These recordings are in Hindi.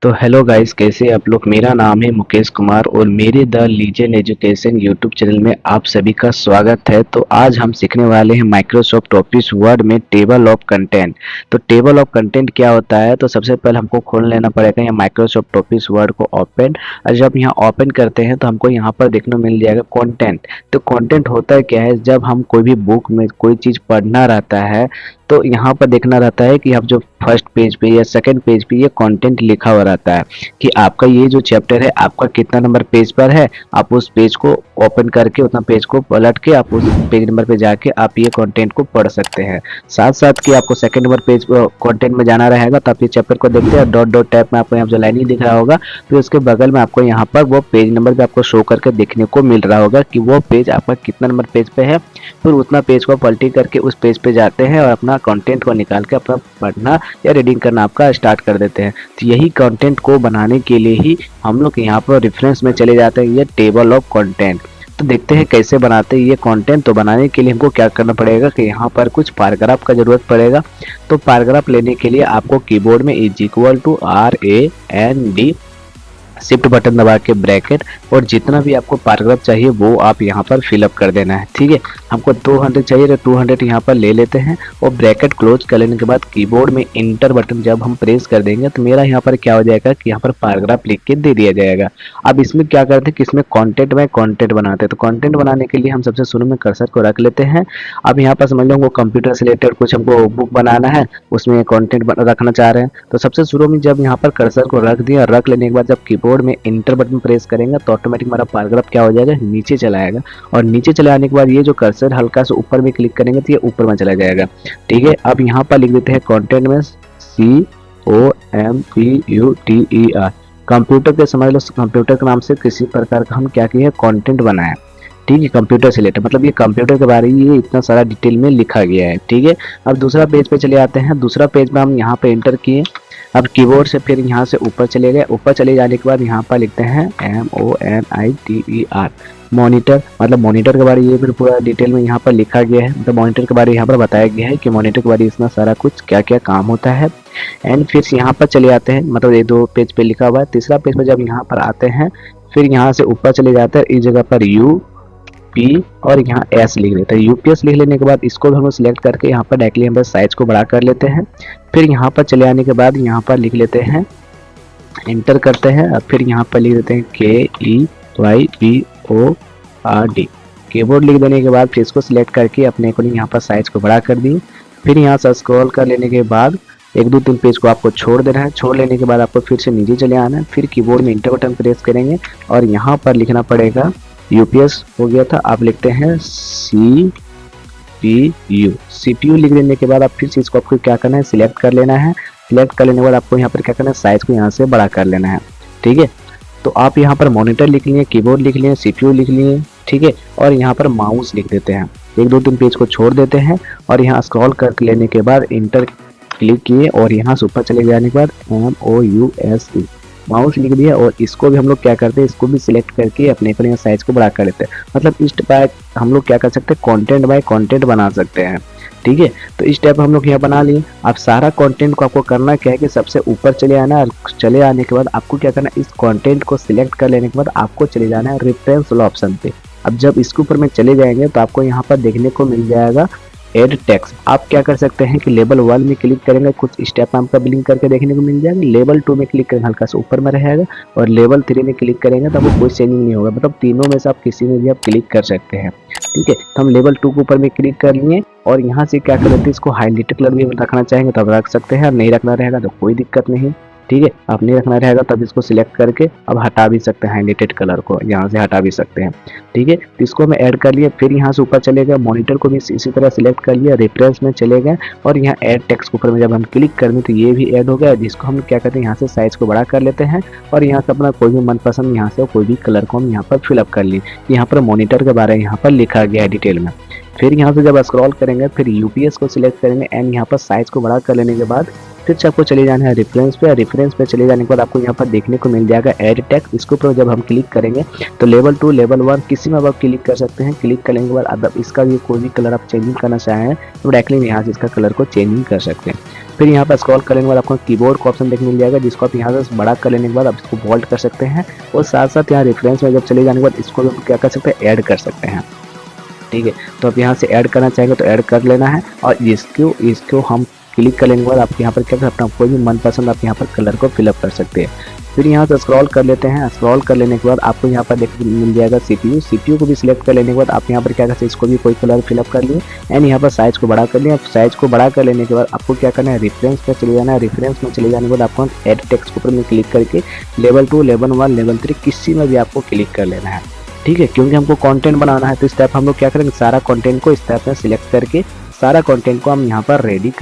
तो हेलो गाइस, कैसे आप लोग। मेरा नाम है मुकेश कुमार और मेरे the legend education YouTube channel में आप सभी का स्वागत है। तो आज हम सीखने वाले हैं माइक्रोसॉफ्ट ऑफिस वर्ड में टेबल ऑफ कंटेंट। तो टेबल ऑफ कंटेंट क्या होता है, तो सबसे पहले हमको खोल लेना पड़ेगा यहाँ माइक्रोसॉफ्ट ऑफिस वर्ड को ओपन। और जब यहाँ ओपन करते हैं तो हमको यहाँ पर देखने को मिल जाएगा कंटेंट। तो कंटेंट होता है क्या है, जब हम कोई भी बुक में कोई चीज़ पढ़ना रहता है तो यहाँ पर देखना रहता है कि आप जो फर्स्ट पेज पे या सेकंड पेज पे ये कंटेंट लिखा हुआ रहता है कि आपका ये जो चैप्टर है आपका कितना नंबर पेज पर है। आप उस पेज को ओपन करके उतना पेज को पलट के आप उस पेज नंबर पे जाके आप ये कंटेंट को पढ़ सकते हैं। साथ साथ कि आपको सेकंड नंबर पेज कंटेंट में जाना रहेगा तो आप ये चैप्टर को देखते हैं डॉट डॉट टैब में आपको यहाँ जो लाइनिंग दिख रहा होगा फिर उसके बगल में आपको यहाँ पर वो पेज नंबर पे आपको शो करके देखने को मिल रहा होगा कि वो पेज आपका कितना नंबर पेज पे है। फिर उतना पेज को पलटी करके उस पेज पे जाते हैं और अपना कंटेंट को निकाल के अपना पढ़ना या रीडिंग करना आपका स्टार्ट कर देते हैं। तो यही कंटेंट को बनाने के लिए ही हम लोग यहाँ पर रेफरेंस में चले जाते हैं, ये टेबल ऑफ कंटेंट। तो देखते हैं कैसे बनाते हैं ये कंटेंट। तो बनाने के लिए हमको क्या करना पड़ेगा कि यहाँ पर कुछ पैराग्राफ का जरूरत पड़ेगा। तो पैराग्राफ लेने के लिए आपको कीबोर्ड में =RAND शिफ्ट बटन दबा के ब्रैकेट और जितना भी आपको पैराग्राफ चाहिए वो आप यहाँ पर फिलअप कर देना है। ठीक है, हमको 200 चाहिए तो 200 यहाँ पर ले लेते हैं और ब्रैकेट क्लोज कर लेने के बाद कीबोर्ड में इंटर बटन जब हम प्रेस कर देंगे तो मेरा यहाँ पर क्या हो जाएगा कि यहाँ पर पैराग्राफ लिख के दे दिया जाएगा। अब इसमें क्या करते हैं कि इसमें कंटेंट में कंटेंट बनाते हैं। तो कंटेंट बनाने के लिए हम सबसे शुरू में कर्सर को रख लेते हैं। अब यहाँ पर समझ लो हमको कंप्यूटर से रिलेटेड कुछ हमको बुक बनाना है, उसमें कंटेंट रखना चाह रहे हैं। तो सबसे शुरू में जब यहाँ पर कर्सर को रख दिया, रख लेने के बाद जब कीबोर्ड में इंटर बटन प्रेस करेंगे तो ऑटोमेटिक हमारा पैराग्राफ क्या हो जाएगा, नीचे चला आएगा। और नीचे चले आने के बाद ये जो कर्सर हल्का से ऊपर में क्लिक करेंगे तो ये ऊपर में चला जाएगा। ठीक है, अब यहाँ पर लिख देते हैं कंटेंट में COMPUTER। कंप्यूटर के समझ लो, कंप्यूटर के नाम से किसी प्रकार का हम क्या किए कंटेंट बनाए। ठीक है, कंप्यूटर से रिलेटेड मतलब ये कंप्यूटर के बारे में ये इतना सारा डिटेल में लिखा गया है। ठीक है, अब दूसरा पेज पे चले आते हैं। दूसरा पेज में हम यहाँ पे एंटर किए। अब कीबोर्ड से फिर यहाँ से ऊपर चले गए। ऊपर चले जाने के बाद यहाँ पर लिखते हैं MONITER मॉनिटर। मतलब मॉनिटर के बारे में ये फिर पूरा डिटेल में यहाँ पर लिखा गया है। मतलब मॉनिटर के बारे में यहाँ पर बताया गया है कि मॉनिटर के बारे में इतना सारा कुछ क्या क्या काम होता है। एंड फिर यहाँ पर चले आते हैं, मतलब ये दो पेज पे लिखा हुआ है। तीसरा पेज पे जब यहाँ पर आते हैं फिर यहाँ से ऊपर चले जाते हैं, इस जगह पर UP और यहाँ S लिख लेते हैं। UPS लिख लेने के बाद इसको भी हम सिलेक्ट करके यहाँ पर डायरेक्टली हम साइज को बड़ा कर लेते हैं। फिर यहाँ पर चले आने के बाद यहाँ पर लिख लेते हैं, एंटर करते हैं। और फिर यहाँ पर लिख देते हैं KEYBORD। कीबोर्ड लिख देने के बाद फिर इसको सिलेक्ट करके अपने को यहाँ पर साइज को बड़ा कर दिए। फिर यहाँ से स्क्रॉल कर लेने के बाद 1 2 3 पेज को आपको छोड़ देना है। छोड़ लेने के बाद आपको फिर से नीचे चले आना है। फिर कीबोर्ड में इंटर बटन प्रेस करेंगे और यहाँ पर लिखना पड़ेगा UPS हो गया था, आप लिखते हैं CPU लिख देने के बाद आप फिर से इसको आपको क्या करना है, सिलेक्ट कर लेना है। सिलेक्ट कर लेने के बाद आपको यहाँ पर क्या करना है, साइज को यहाँ से बड़ा कर लेना है। ठीक है, तो आप यहाँ पर मॉनिटर लिख लिए, कीबोर्ड लिख लिए, CPU लिख लिए। ठीक है, और यहाँ पर माउस लिख देते हैं। 1 2 3 पेज को छोड़ देते हैं और यहाँ स्क्रॉल कर लेने के बाद इंटर क्लिक किए और यहाँ से ऊपर चले जाने के बाद MOUSE माउस लिख दिया। और इसको भी हम लोग क्या करते हैं, इसको भी सिलेक्ट करके अपने को यहाँ साइज को बड़ा कर लेते हैं। मतलब इस टाइप हम लोग क्या कर सकते हैं, कंटेंट बाय कंटेंट बना सकते हैं। ठीक है, तो इस टाइप हम लोग यहाँ बना लिए। अब सारा कंटेंट को आपको करना क्या है कि सबसे ऊपर चले आना है। चले आने के बाद आपको क्या करना है, इस कंटेंट को सिलेक्ट कर लेने के बाद आपको चले जाना है रेफरेंस वाला ऑप्शन पे। अब जब इसके ऊपर में चले जाएंगे तो आपको यहाँ पर देखने को मिल जाएगा एड टेक्स्ट। आप क्या कर सकते हैं कि लेवल 1 में क्लिक करेंगे, कुछ स्टेप आपका ब्लिंक करके देखने को मिल जाएगा। लेवल 2 में क्लिक करेंगे, हल्का सा ऊपर में रहेगा। और लेवल 3 में क्लिक करेंगे तो आपको कोई चेंजिंग नहीं होगा। मतलब तीनों में से आप किसी में भी आप क्लिक कर सकते हैं। ठीक है, तो हम लेवल 2 के ऊपर में क्लिक कर लिए और यहाँ से क्या कर लेते हैं, इसको हाईलाइटेड कलर भी रखना चाहेंगे तो आप रख सकते हैं, और नहीं रखना रहेगा तो कोई दिक्कत नहीं। ठीक है, आप नहीं रखना रहेगा तब इसको सिलेक्ट करके अब हटा भी सकते हैं, हाईलाइटेड कलर को यहाँ से हटा भी सकते हैं। ठीक है, तो इसको मैं ऐड कर लिया। फिर यहाँ से ऊपर चले गए, मॉनिटर को भी इसी तरह सिलेक्ट कर लिया, रेफरेंस में चले गए और यहाँ ऐड टेक्स्ट के ऊपर में जब हम क्लिक करेंगे तो ये भी ऐड हो गया। जिसको हम क्या करते हैं, यहाँ से साइज को बड़ा कर लेते हैं और यहाँ से अपना कोई भी मनपसंद यहाँ से कोई भी कलर को हम यहाँ पर फिलअप कर लिए। यहाँ पर मॉनिटर के बारे में यहाँ पर लिखा गया है डिटेल में। फिर यहाँ से जब स्क्रॉल करेंगे फिर यूपीएस को सिलेक्ट करेंगे एंड यहाँ पर साइज को बड़ा कर लेने के बाद फिर से आपको चले जाना है रेफरेंस पे। रेफरेंस पे चले जाने के बाद आपको यहाँ पर देखने को मिल जाएगा एड टेक्स्ट। इसके ऊपर जब हम क्लिक करेंगे तो लेवल 2 लेवल 1 किसी में आप क्लिक कर सकते हैं। क्लिक करने के बाद अब इसका भी कोई भी कलर आप चेंजिंग करना चाहें तो डायरेक्टली यहाँ से इसका कलर को चेंजिंग कर सकते हैं। फिर यहाँ पर स्क्रॉल करने के बाद आपको कीबोर्ड का ऑप्शन देखने मिल जाएगा जिसको आप यहाँ से बड़ा कर लेने के बाद आप इसको बोल्ड कर सकते हैं और साथ साथ यहाँ रेफरेंस में जब चले जाने के बाद इसको भी क्या कर सकते हैं, ऐड कर सकते हैं। ठीक है, तो आप यहाँ से ऐड करना चाहेंगे तो ऐड कर लेना है और इसको हम क्लिक करने के बाद आप यहाँ पर क्या कर सकते हैं, कोई भी मनपसंद आप यहाँ पर कलर को फिलअप कर सकते हैं। फिर यहाँ से स्क्रॉल कर लेते हैं। स्क्रॉल कर लेने के बाद आपको यहाँ पर देखने मिल जाएगा सीपीयू को भी सिलेक्ट कर लेने के बाद आप यहाँ पर क्या कर सकते हैं, इसको भी कोई कलर फिलअप कर लिए एंड यहाँ पर साइज को बड़ा कर लिया। साइज को बड़ा कर लेने के बाद आपको क्या करना है, रेफरेंस पे चले जाना है। रेफरेंस में चले जाने के बाद आपको एड टेक्स्ट के ऊपर में क्लिक करके लेवल 2 लेवल 1 लेवल 3 किसी में भी आपको क्लिक कर लेना है। ठीक है, क्योंकि हमको कंटेंट बनाना है तो इस टाइप हम लोग क्या करेंगे, सारा कंटेंट को इस टाइप में सिलेक्ट करके सारा कंटेंट को हम यहाँ पर रेडी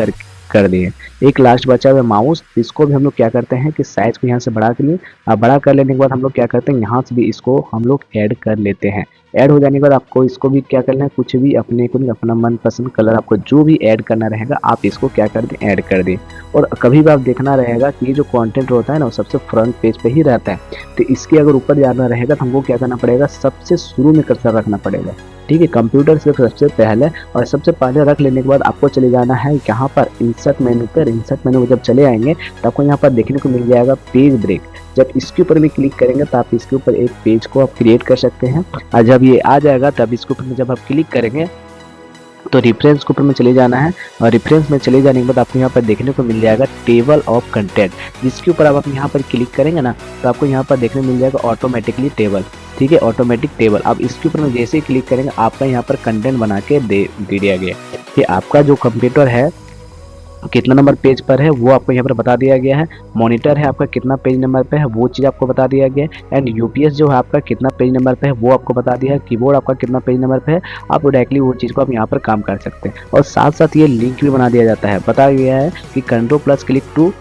कर दिए। एक लास्ट बचा हुआ माउस, इसको भी हम लोग क्या करते हैं कि साइज को यहाँ से बढ़ा कर लिए। अब बड़ा कर लेने के बाद हम लोग क्या करते हैं, यहाँ से भी इसको हम लोग ऐड कर लेते हैं। ऐड हो जाने के बाद आपको इसको भी क्या करना है, कुछ भी अपने को अपना मनपसंद कलर आपको जो भी ऐड करना रहेगा आप इसको क्या कर दें, ऐड कर दें। और कभी भी आप देखना रहेगा कि ये जो कंटेंट होता है ना वो सबसे फ्रंट पेज पे ही रहता है, तो इसके अगर ऊपर जाना रहेगा तो हमको क्या करना पड़ेगा, सबसे शुरू में कर्सर रखना पड़ेगा। ठीक है, कंप्यूटर से सबसे पहले और सबसे पहले रख लेने के बाद आपको चले जाना है यहाँ पर इंसर्ट मेनू पर। इंसर्ट मेनू में जब चले आएंगे तो आपको यहाँ पर देखने को मिल जाएगा पेज ब्रेक। जब इसके ऊपर भी क्लिक करेंगे तो आप इसके ऊपर एक पेज को आप क्रिएट कर सकते हैं और जब ये आ जाएगा तब इसके ऊपर जब आप क्लिक करेंगे तो रेफरेंस के ऊपर में चले जाना है और रेफरेंस में चले जाने के बाद आपको यहाँ पर देखने को मिल जाएगा टेबल ऑफ कंटेंट, जिसके ऊपर आप यहाँ पर क्लिक करेंगे ना तो आपको यहाँ पर देखने मिल जाएगा ऑटोमेटिकली टेबल। ठीक है, ऑटोमेटिक टेबल। अब इसके ऊपर में जैसे ही क्लिक करेंगे आपका यहाँ पर कंटेंट बना के दे दिया गया कि आपका जो कंप्यूटर है कितना नंबर पेज पर है वो आपको यहाँ पर बता दिया गया है। मॉनिटर है आपका कितना पेज नंबर पे है वो चीज़ आपको बता दिया गया है एंड यूपीएस जो है आपका कितना पेज नंबर पे है वो आपको बता दिया है। कीबोर्ड आपका कितना पेज नंबर पे है, आप डायरेक्टली वो चीज़ को आप यहाँ पर काम कर सकते हैं। और साथ साथ ये लिंक भी बना दिया जाता है, बताया गया है कि control+ click to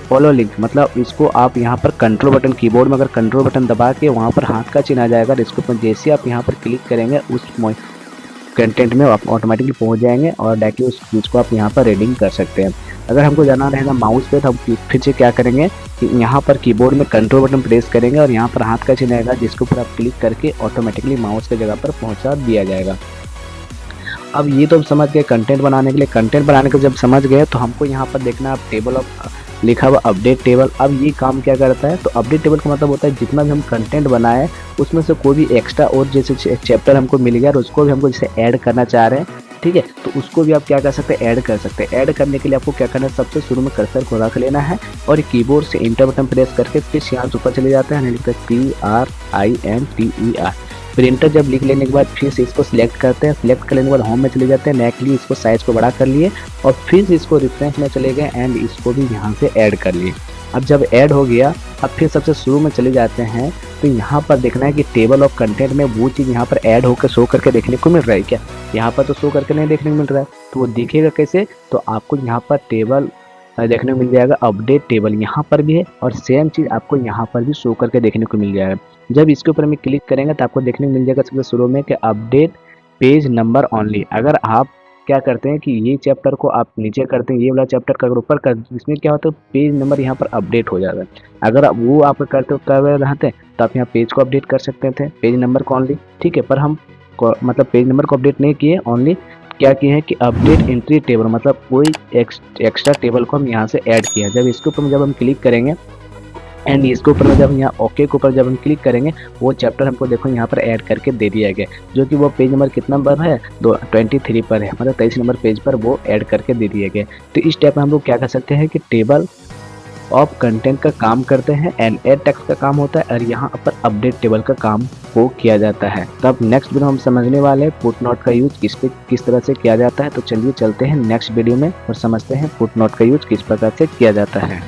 follow link, मतलब इसको आप यहाँ पर कंट्रोल बटन, कीबोर्ड में अगर कंट्रोल बटन दबा के वहाँ पर हाथ का चिन्ह आ जाएगा, इसके ऊपर जैसे आप यहाँ पर क्लिक करेंगे उस कंटेंट में आप ऑटोमेटिकली पहुंच जाएंगे और डायरेक्टली उस चीज़ को आप यहाँ पर रीडिंग कर सकते हैं। अगर हमको जाना रहेगा माउस पे तो हम फिर से क्या करेंगे कि यहाँ पर कीबोर्ड में कंट्रोल बटन प्रेस करेंगे और यहाँ पर हाथ का चिन्ह आएगा जिसके ऊपर आप क्लिक करके ऑटोमेटिकली माउस के जगह पर पहुँचा दिया जाएगा। अब ये तो हम समझ गए कंटेंट बनाने के लिए। कंटेंट बनाने के जब समझ गए तो हमको यहाँ पर देखना है टेबल ऑफ लिखा हुआ अपडेट टेबल। अब ये काम क्या करता है, तो अपडेट टेबल का मतलब होता है जितना भी हम कंटेंट बनाए उसमें से कोई भी एक्स्ट्रा और जैसे चैप्टर हमको मिल गया और उसको भी हमको जैसे ऐड करना चाह रहे हैं, ठीक है, तो उसको भी आप क्या कर सकते हैं, ऐड कर सकते हैं। ऐड करने के लिए आपको क्या करना है, सबसे शुरू में कर्सर को रख लेना है और कीबोर्ड से इंटर बटन प्रेस करके फिर यहाँ से ऊपर चले जाते हैं, लिखते हैं PRINTER। प्रिंटर जब लिख लेने के बाद फिर से इसको सिलेक्ट करते हैं। सिलेक्ट करने के बाद होम में चले जाते हैं, नेक्स्टली इसको साइज को बड़ा कर लिए और फिर से इसको रेफरेंस में चले गए एंड इसको भी यहाँ से ऐड कर लिए। अब जब ऐड हो गया अब फिर सबसे शुरू में चले जाते हैं तो यहाँ पर देखना है कि टेबल ऑफ कंटेंट में वो चीज़ यहाँ पर ऐड होकर शो करके देखने को मिल रहा है क्या। यहाँ पर तो शो करके नहीं देखने को मिल रहा है, तो वो दिखेगा कैसे, तो आपको यहाँ पर टेबल देखने को मिल जाएगा अपडेट टेबल, यहाँ पर भी है और सेम चीज़ आपको यहाँ पर भी शो करके देखने को मिल जाएगा। जब इसके ऊपर में क्लिक करेंगे तो आपको देखने को मिल जाएगा सबसे शुरू में कि अपडेट पेज नंबर ओनली। अगर आप क्या करते हैं कि ये चैप्टर को आप नीचे करते हैं, ये वाला चैप्टर का अगर ऊपर कर, इसमें क्या होता है पेज नंबर यहाँ पर अपडेट हो जाता है। अगर आप वो आप करते रहते हैं तो आप यहाँ पेज को अपडेट कर सकते थे, पेज नंबर को ओनली, ठीक है। पर हम मतलब पेज नंबर को अपडेट नहीं किए, ओनली क्या किए हैं कि अपडेट एंट्री टेबल, मतलब कोई एक्स्ट्रा टेबल को हम यहाँ से ऐड किया। जब इसके ऊपर जब हम क्लिक करेंगे एंड इसके ऊपर में जब यहाँ ओके के ऊपर जब हम क्लिक करेंगे वो चैप्टर हमको देखो यहाँ पर ऐड करके दे दिया गया, जो कि वो पेज नंबर कितना नंबर है, 23 पर है, मतलब 23 नंबर पेज पर वो ऐड करके दे दिया गया। तो इस टाइप में हम लोग क्या कर सकते हैं कि टेबल ऑफ कंटेंट का काम करते हैं एंड एड टेक्स्ट का काम होता है और यहाँ पर अपडेट टेबल का काम को किया जाता है। तब नेक्स्ट वीडियो हम समझने वाले हैं फुटनोट का यूज किस तरह से किया जाता है। तो चलिए चलते हैं नेक्स्ट वीडियो में और समझते हैं फुटनोट का यूज किस प्रकार से किया जाता है।